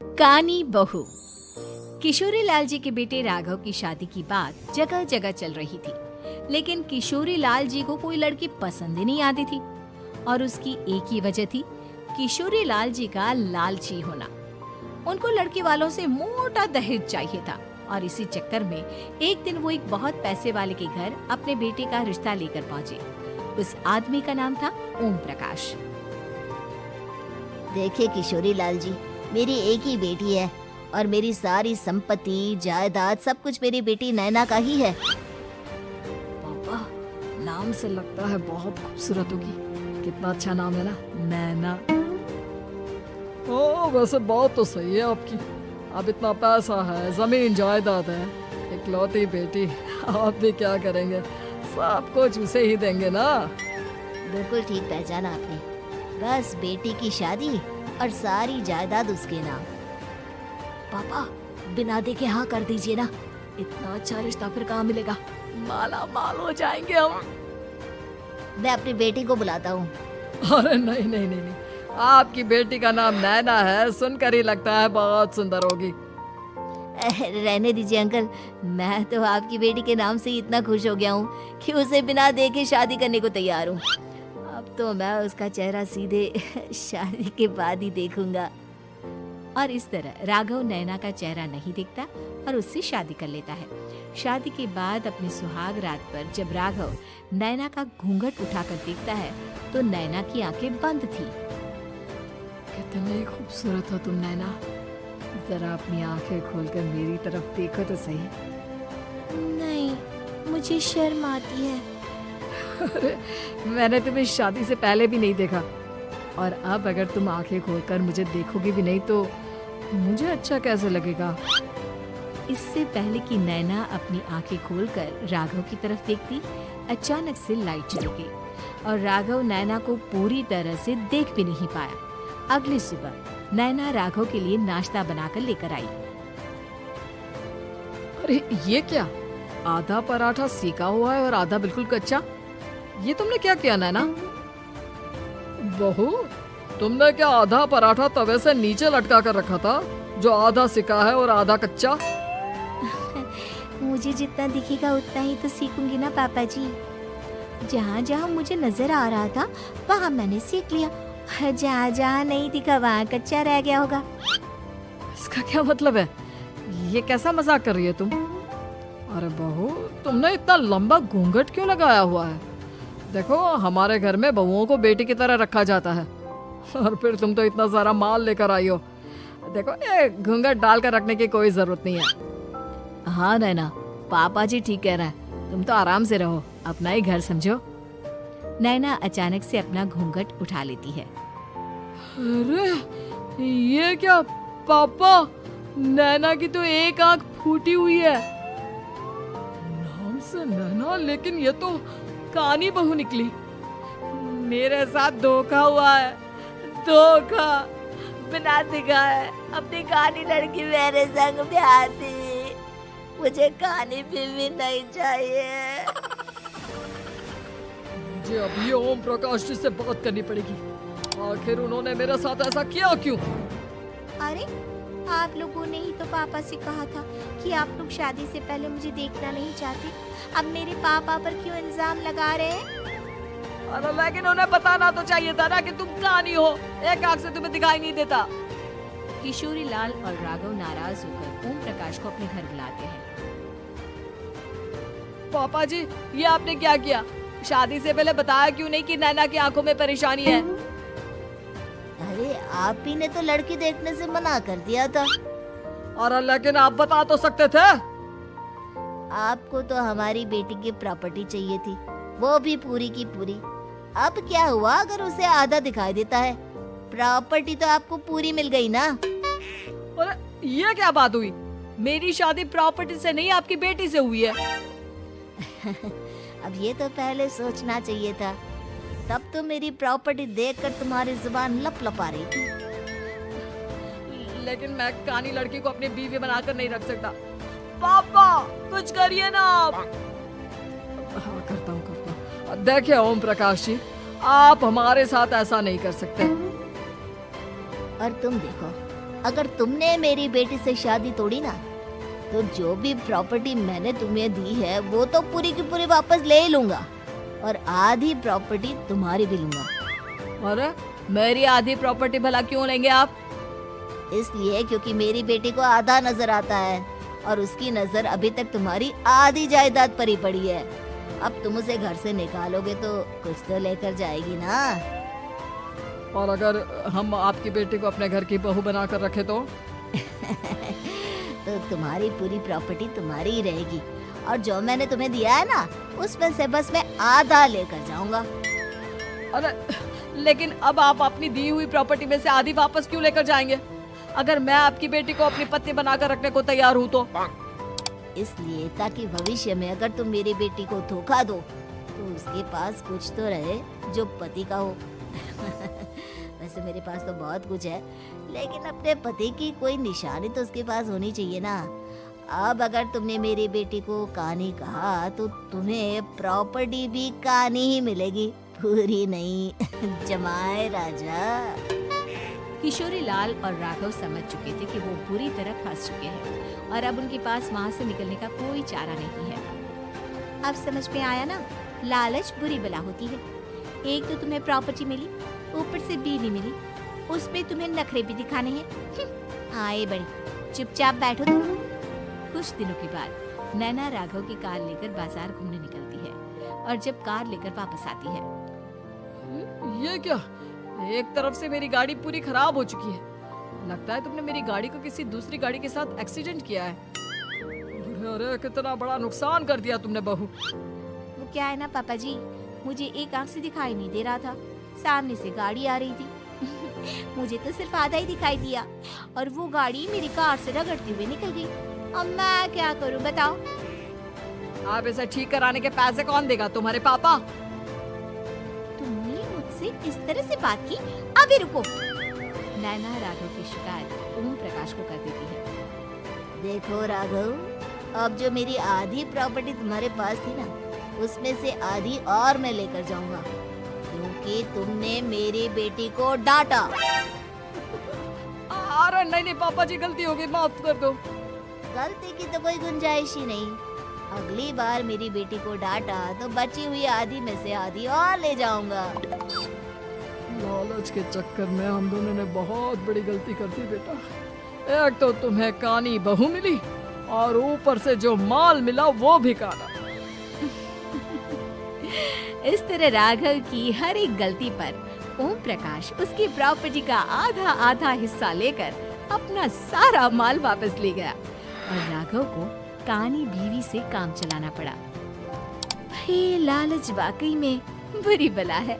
कानी बहू। किशोरी लाल जी के बेटे राघव की शादी की बात जगह जगह चल रही थी, लेकिन किशोरी लाल जी को कोई लड़की पसंद ही नहीं आती थी। और उसकी एक ही वजह थी, किशोरी लाल जी का लालची होना। उनको लड़की वालों से मोटा दहेज चाहिए था और इसी चक्कर में एक दिन वो एक बहुत पैसे वाले के घर अपने बेटे का रिश्ता लेकर पहुंचे। उस आदमी का नाम था ओम प्रकाश। देखिए किशोरी लाल जी, मेरी एक ही बेटी है और मेरी सारी संपत्ति जायदाद सब कुछ मेरी बेटी नैना का ही है। पापा, नाम से लगता है बहुत खूबसूरत होगी। कितना अच्छा नाम है ना, नैना। ओ वैसे बात तो सही है आपकी। अब इतना पैसा है, जमीन जायदाद है, इकलौती बेटी, आप भी क्या करेंगे? सब कुछ उसे ही देंगे ना। बिल्कुल ठीक पहचाना आपने। बस बेटी की शादी और सारी जायदाद उसके नाम। पापा, बिना देखे हाँ कर दीजिए ना। इतना अच्छा रिश्ता फिर कहाँ मिलेगा? माला माल हो जाएंगे हम। मैं अपनी बेटी को बुलाता हूँ। अरे नहीं नहीं नहीं नहीं, आपकी बेटी का नाम नैना है, सुनकर ही लगता है बहुत सुंदर होगी। रहने दीजिए अंकल, मैं तो आपकी बेटी के नाम से ही इतना खुश हो गया हूँ कि उसे बिना देखे शादी करने को तैयार हूँ। अब तो मैं उसका चेहरा सीधे शादी के बाद ही देखूंगा। और इस तरह राघव नैना का चेहरा नहीं देखता और उससे शादी कर लेता है। शादी के बाद अपनी सुहाग रात पर जब राघव नैना का घूंघट उठाकर देखता है तो नैना की आंखें बंद थी। कितनी खूबसूरत हो तुम नैना। जरा अपनी आंखें खोलकर मेरी तरफ देखो तो सही। नहीं, मुझे शर्म आती है। अरे, मैंने तुम्हें शादी से पहले भी नहीं देखा और अब अगर तुम आंखें खोलकर मुझे देखोगी भी नहीं तो मुझे अच्छा कैसे लगेगा? इससे पहले कि नैना अपनी आंखें खोलकर राघव की तरफ देखती, अचानक से लाइट चली गई और राघव नैना को पूरी तरह से देख भी नहीं पाया। अगली सुबह नैना राघव के लिए नाश्ता बनाकर लेकर आई। अरे ये क्या, आधा पराठा सेका हुआ है और आधा बिल्कुल कच्चा। ये तुमने क्या किया नैना? बहू, तुमने क्या आधा पराठा तवे से नीचे लटका कर रखा था जो आधा सिका है और आधा कच्चा? मुझे जितना दिखेगा उतना ही तो सीखूंगी ना पापा जी। जहाँ जहाँ मुझे नजर आ रहा था वहाँ मैंने सीख लिया, जहाँ जहाँ नहीं दिखा वहाँ कच्चा रह गया होगा। इसका क्या मतलब है? ये कैसा मजाक कर रही है तुम? अरे बहू, तुमने इतना लंबा घूंघट क्यों लगाया हुआ है? देखो, हमारे घर में बहुओं को बेटी की तरह रखा जाता है और फिर तुम तो इतना सारा माल लेकर आई हो। देखो, ये घूंघट डालकर रखने की कोई जरूरत नहीं है। हाँ नैना, पापा जी ठीक कह रहा है, तुम तो आराम से रहो, अपना ही घर समझो। नैना अचानक से अपना घूंघट उठा लेती है। अरे ये क्या पापा, नैना की तो एक आंख फूटी हुई है। नाम से नैना, लेकिन ये तो कानी बहू निकली। मेरे साथ धोखा हुआ है, धोखा। बिना दिखाए अपनी कानी लड़की मेरे संग ब्याह थी। मुझे कानी भी नहीं चाहिए। मुझे अभी ओम प्रकाश जी से बात करनी पड़ेगी। आखिर उन्होंने मेरे साथ ऐसा किया क्यों? अरे, आप लोगों ने ही तो पापा से कहा था कि आप लोग शादी से पहले मुझे देखना नहीं चाहते। अब मेरे पापा पर क्यों इल्जाम लगा रहे हैं? अरे लेकिन उन्हें बताना तो चाहिए था ना कि तुम कानी हो, एक आंख से तुम्हें दिखाई नहीं देता। किशोरी लाल और राघव नाराज होकर ओम प्रकाश को अपने घर बुलाते हैं। पापा जी, ये आपने क्या किया? शादी से पहले बताया क्यों नहीं कि नैना की आंखों में परेशानी है? अरे, आप ही ने तो लड़की देखने से मना कर दिया था। और लेकिन आप बता तो सकते थे। आपको तो हमारी बेटी की प्रॉपर्टी चाहिए थी, वो भी पूरी की पूरी। अब क्या हुआ अगर उसे आधा दिखाई देता है? प्रॉपर्टी तो आपको पूरी मिल गई ना। अरे ये क्या बात हुई? मेरी शादी प्रॉपर्टी से नहीं, आपकी बेटी से हुई है। अब ये तो पहले सोचना चाहिए था। तब तो मेरी प्रॉपर्टी देखकर तुम्हारी जुबान लप लप आ रही थी। लेकिन मैं कानी लड़की को अपनी बीवी बनाकर नहीं रख सकता। पापा, कुछ करिए ना आप। हाँ, करता हूँ। देखिए ओम प्रकाश जी, आप हमारे साथ ऐसा नहीं कर सकते। और तुम देखो, अगर तुमने मेरी बेटी से शादी तोड़ी ना, तो जो भी प्रॉपर्टी मैंने तुम्हें दी है वो तो पूरी की पूरी वापस ले ही लूंगा, और आधी प्रॉपर्टी तुम्हारी भी लूंगा। अरे मेरी आधी प्रॉपर्टी भला क्यों लेंगे आप? इसलिए क्योंकि मेरी बेटी को आधा नजर आता है और उसकी नजर अभी तक तुम्हारी आधी जायदाद पर ही पड़ी है। अब तुम उसे घर से निकालोगे तो कुछ तो लेकर जाएगी ना। और अगर हम आपकी बेटी को अपने घर की बहू बना कर रखे तो? तो तुम्हारी पूरी प्रॉपर्टी तुम्हारी ही रहेगी, और जो मैंने तुम्हें दिया है ना, उसमें से बस मैं आधा लेकर जाऊंगा। अरे लेकिन अब आप अपनी दी हुई प्रॉपर्टी में से आधी वापस क्यों लेकर जाएंगे? अगर मैं आपकी बेटी को अपनी पत्नी बनाकर रखने को तैयार हूँ तो? इसलिए ताकि भविष्य में अगर तुम मेरी बेटी को धोखा दो तो उसके पास कुछ तो रहे जो पति का हो। वैसे मेरे पास तो बहुत कुछ है, लेकिन अपने पति की कोई निशानी तो उसके पास होनी चाहिए ना। अब अगर तुमने मेरी बेटी को कहानी कहा तो तुम्हें प्रॉपर्टी भी कहानी ही मिलेगी, पूरी नहीं। जमाए राजा। किशोरी लाल और राघव समझ चुके थे कि वो बुरी तरह फंस चुके हैं और अब उनके पास वहाँ से निकलने का कोई चारा नहीं है। अब समझ में आया ना, लालच बुरी बला होती है। एक तो तुम्हें प्रॉपर्टी मिली, ऊपर से बीवी मिली, उसमें तुम्हें नखरे भी दिखाने हैं। आए बड़ी, चुपचाप बैठो तुम। कुछ दिनों के बाद नैना राघव की कार लेकर बाजार घूमने निकलती है और जब कार लेकर वापस आती है, ये क्या? एक तरफ से मेरी गाड़ी पूरी खराब हो चुकी है। लगता है तुमने मेरी गाड़ी को किसी दूसरी गाड़ी के साथ एक्सीडेंट किया है। अरे कितना बड़ा नुकसान कर दिया तुमने बहू। वो क्या है ना पापा जी, मुझे एक आंख से दिखाई नहीं दे रहा था, सामने से गाड़ी आ रही थी। मुझे तो सिर्फ आधा ही दिखाई दिया और वो गाड़ी मेरी कार से रगड़ती हुई निकल गई। अब मैं क्या करूं बताओ? आप इसे ठीक कराने के पैसे कौन देगा? तुम्हारे पापा? तुमने मुझसे इस तरह से बात की? अभी रुको। नैना राघव की शिकायत ओम प्रकाश को कर देती है। देखो राघव, अब जो मेरी आधी प्रॉपर्टी तुम्हारे पास थी ना, उसमें से आधी और मैं लेकर जाऊंगा, क्योंकि तुमने मेरी बेटी को डांटा। अरे नहीं नहीं पापा जी, गलती हो गई, माफ कर दो। गलती की तो कोई गुंजाइश ही नहीं। अगली बार मेरी बेटी को डांटा तो बची हुई आधी में से आधी और ले जाऊंगा। लालच के चक्कर में हम दोनों ने बहुत बड़ी गलती कर दी बेटा। एक तो तुम्हें कानी बहू मिली और ऊपर से जो माल मिला वो भी काना। इस तरह राघव की हर एक गलती पर ओम प्रकाश उसकी प्रॉपर्टी का आधा आधा हिस्सा लेकर अपना सारा माल वापस ले गया और राघव को कानी बीवी से काम चलाना पड़ा। भाई लालच वाकई में बुरी बला है।